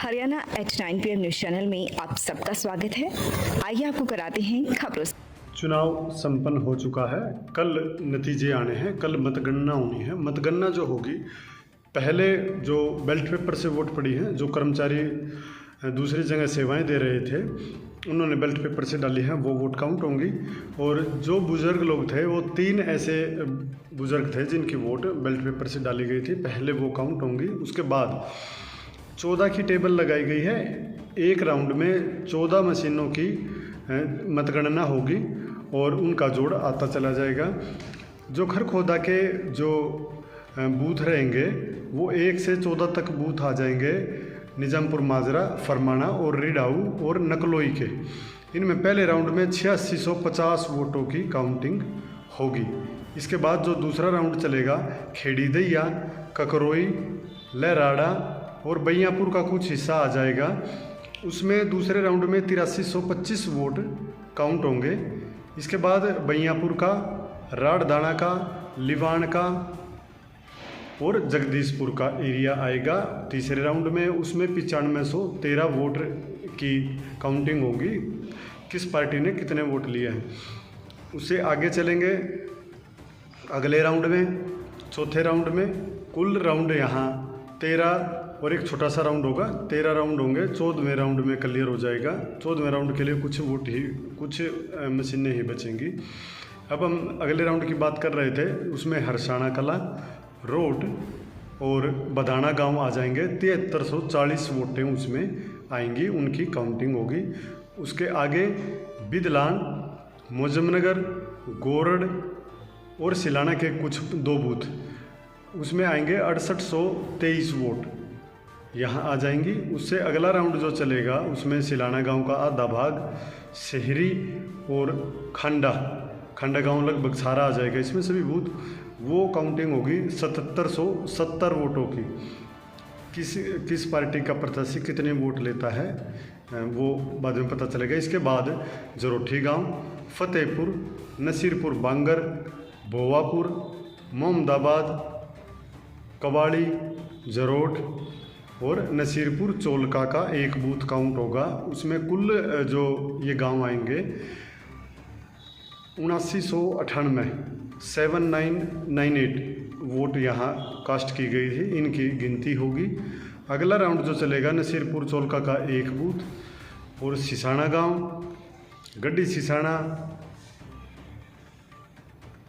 Haryana at 9 PM news channel में आप सबका स्वागत है। आइए आपको कराते हैं खबरों से। चुनाव संपन्न हो चुका है। कल नतीजे आने हैं, कल मतगणना होनी है। मतगणना जो होगी, पहले जो बैलेट पेपर से वोट पड़ी हैं, जो कर्मचारी दूसरी जगह सेवाएं दे रहे थे उन्होंने बैलेट पेपर से डाली हैं, वो वोट काउंट होंगी। और जो बुज़ुर्ग लोग थे, वो 3 ऐसे बुज़ुर्ग थे जिनकी वोट बैलेट पेपर से डाली गई थी, पहले वो काउंट होंगी। उसके बाद 14 की टेबल लगाई गई है। एक राउंड में 14 मशीनों की मतगणना होगी और उनका जोड़ आता चला जाएगा। जो खरखोदा के जो बूथ रहेंगे वो 1 से 14 तक बूथ आ जाएंगे, निजामपुर माजरा, फरमाना और रिडाऊ और नकलोई के। इनमें पहले राउंड में 8650 वोटों की काउंटिंग होगी। इसके बाद जो दूसरा राउंड चलेगा, खेड़ी दैया, ककरोई, लहराड़ा और बैयापुर का कुछ हिस्सा आ जाएगा। उसमें दूसरे राउंड में 8325 वोट काउंट होंगे। इसके बाद बैयापुर का, राड़दाना का, लिवान का और जगदीशपुर का एरिया आएगा तीसरे राउंड में। उसमें 9513 वोट की काउंटिंग होगी, किस पार्टी ने कितने वोट लिए हैं। उससे आगे चलेंगे अगले राउंड में, चौथे राउंड में। कुल राउंड यहाँ 13 और एक छोटा सा राउंड होगा, 13 राउंड होंगे। 14वें राउंड में क्लियर हो जाएगा। 14वें राउंड के लिए कुछ मशीनें ही बचेंगी। अब हम अगले राउंड की बात कर रहे थे, उसमें हरसाणा कला, रोड और बदाना गांव आ जाएंगे। 7340 वोटें उसमें आएंगी, उनकी काउंटिंग होगी। उसके आगे बिदलान, मोजमनगर, गोरड़ और सिलाना के कुछ 2 बूथ, उसमें आएंगे 6823 वोट यहाँ आ जाएंगी। उससे अगला राउंड जो चलेगा उसमें सिलाना गांव का आधा भाग, शहरी और खंडा गांव लगभग सारा आ जाएगा। इसमें सभी बूथ, वो काउंटिंग होगी 7770 वोटों की। किस पार्टी का प्रत्याशी कितने वोट लेता है वो बाद में पता चलेगा। इसके बाद जरोठी गांव, फतेहपुर, नसीरपुर बांगर, भोवापुर, मोहम्मदाबाद, कवाड़ी, जरोट और नसीरपुर चोलका का एक बूथ काउंट होगा। उसमें कुल जो ये गांव आएंगे 7998 7998 वोट यहाँ कास्ट की गई थी, इनकी गिनती होगी। अगला राउंड जो चलेगा, नसीरपुर चोलका का एक बूथ और सिसाना गांव, गड्डी सिसाना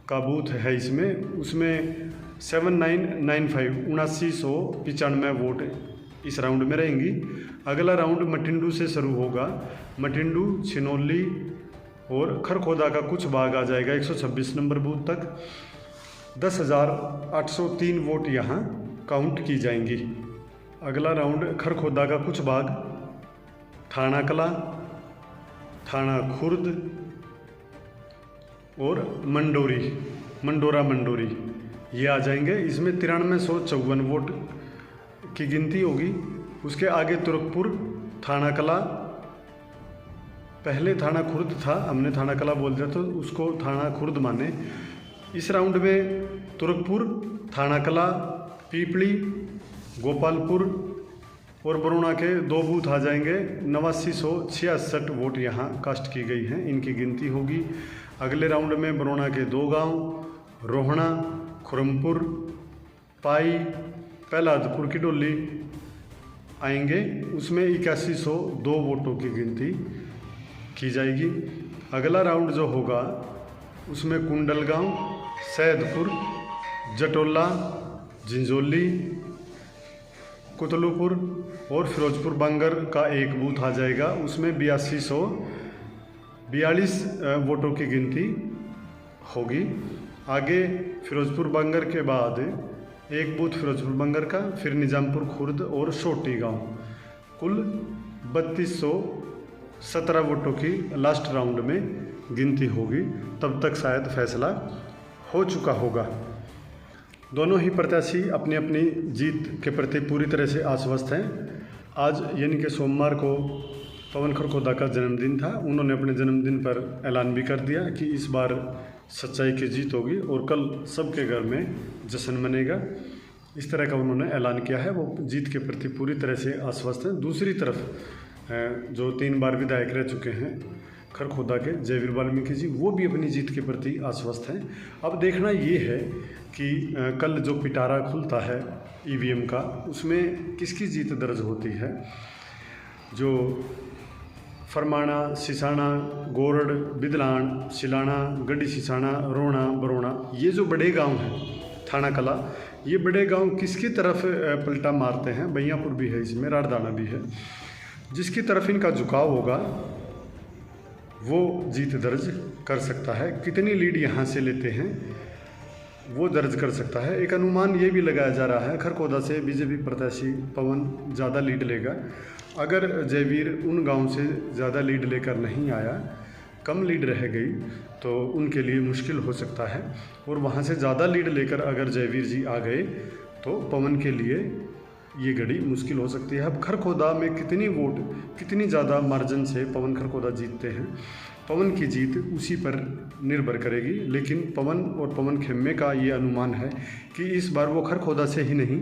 का बूथ है इसमें। उसमें 7995 7995 वोट इस राउंड में रहेंगी। अगला राउंड मटिंडू से शुरू होगा। मटिंडू, छिनौली और खरखोदा का कुछ भाग आ जाएगा 126 नंबर बूथ तक। 10,803 वोट यहाँ काउंट की जाएंगी। अगला राउंड खरखोदा का कुछ भाग, थाना कला, थाना खुर्द और मंडोरा मंडोरी ये आ जाएंगे। इसमें 9354 वोट की गिनती होगी। उसके आगे तुरकपुर, थाना कला, पहले थाना खुर्द था, हमने थाना कला बोल दिया तो उसको थाना खुर्द माने। इस राउंड में तुरकपुर, थाना कला, पीपली, गोपालपुर और बरोना के 2 बूथ आ जाएंगे। 8966 वोट यहाँ कास्ट की गई हैं, इनकी गिनती होगी। अगले राउंड में बरोना के 2 गांव, रोहना, खुरमपुर, पाई, पहलादपुर की डोली आएंगे। उसमें 8102 वोटों की गिनती की जाएगी। अगला राउंड जो होगा उसमें कुंडल गांव, सैदपुर, जटोला, जिंजोली, कुतलुपुर और फिरोजपुर बांगर का एक बूथ आ जाएगा। उसमें 8242 वोटों की गिनती होगी। आगे फिरोजपुर बांगर के बाद एक बूथ फिरोजपुर बांगर का, फिर निजामपुर खुर्द और सोटी गांव, कुल 3217 वोटों की लास्ट राउंड में गिनती होगी। तब तक शायद फैसला हो चुका होगा। दोनों ही प्रत्याशी अपनी अपनी जीत के प्रति पूरी तरह से आश्वस्त हैं। आज यानी कि सोमवार को पवन खरखोदा का जन्मदिन था। उन्होंने अपने जन्मदिन पर ऐलान भी कर दिया कि इस बार सच्चाई की जीत होगी और कल सबके घर में जश्न मनेगा। इस तरह का उन्होंने ऐलान किया है। वो जीत के प्रति पूरी तरह से आश्वस्त हैं। दूसरी तरफ जो 3 बार विधायक रह चुके हैं खरखोदा के जयवीर वाल्मीकि जी, वो भी अपनी जीत के प्रति आश्वस्त हैं। अब देखना ये है कि कल जो पिटारा खुलता है ईवीएम का, उसमें किसकी जीत दर्ज होती है। जो फरमाना, सिसाना, गोरड़, बिदलान, सिलाना, गड्डी सिसाना, रोना, बरोना, ये जो बड़े गांव हैं थाना कला, ये बड़े गांव किसकी तरफ पलटा मारते हैं। बैयापुर भी है इसमें, राड़दाना भी है। जिसकी तरफ इनका झुकाव होगा वो जीत दर्ज कर सकता है। कितनी लीड यहाँ से लेते हैं वो दर्ज कर सकता है। एक अनुमान ये भी लगाया जा रहा है खरखोदा से बीजेपी प्रत्याशी पवन ज़्यादा लीड लेगा। अगर जयवीर उन गांव से ज़्यादा लीड लेकर नहीं आया, कम लीड रह गई, तो उनके लिए मुश्किल हो सकता है। और वहाँ से ज़्यादा लीड लेकर अगर जयवीर जी आ गए तो पवन के लिए ये घड़ी मुश्किल हो सकती है। अब खरखोदा में कितनी वोट, कितनी ज़्यादा मार्जिन से पवन खरखोदा जीतते हैं, पवन की जीत उसी पर निर्भर करेगी। लेकिन पवन और पवन खेमे का ये अनुमान है कि इस बार वो खरखोदा से ही नहीं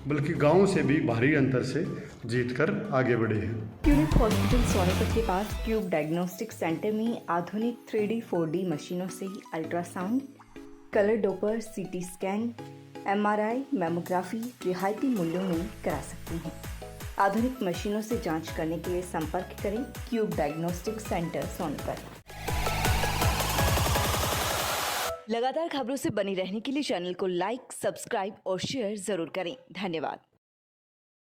बल्कि गांव से भी भारी अंतर से जीतकर आगे बढ़े हैं। क्यूनिक हॉस्पिटल सोनीपत के पास क्यूब डायग्नोस्टिक सेंटर में आधुनिक 3D 4D मशीनों से ultrasound, colour Doppler, CT scan, MRI, mammography रियायती मूल्यों में करा सकते हैं। आधुनिक मशीनों से जांच करने के लिए संपर्क करें क्यूब डायग्नोस्टिक सेंटर सोनीपत। लगातार खबरों से बनी रहने के लिए चैनल को लाइक, सब्सक्राइब और शेयर जरूर करें। धन्यवाद।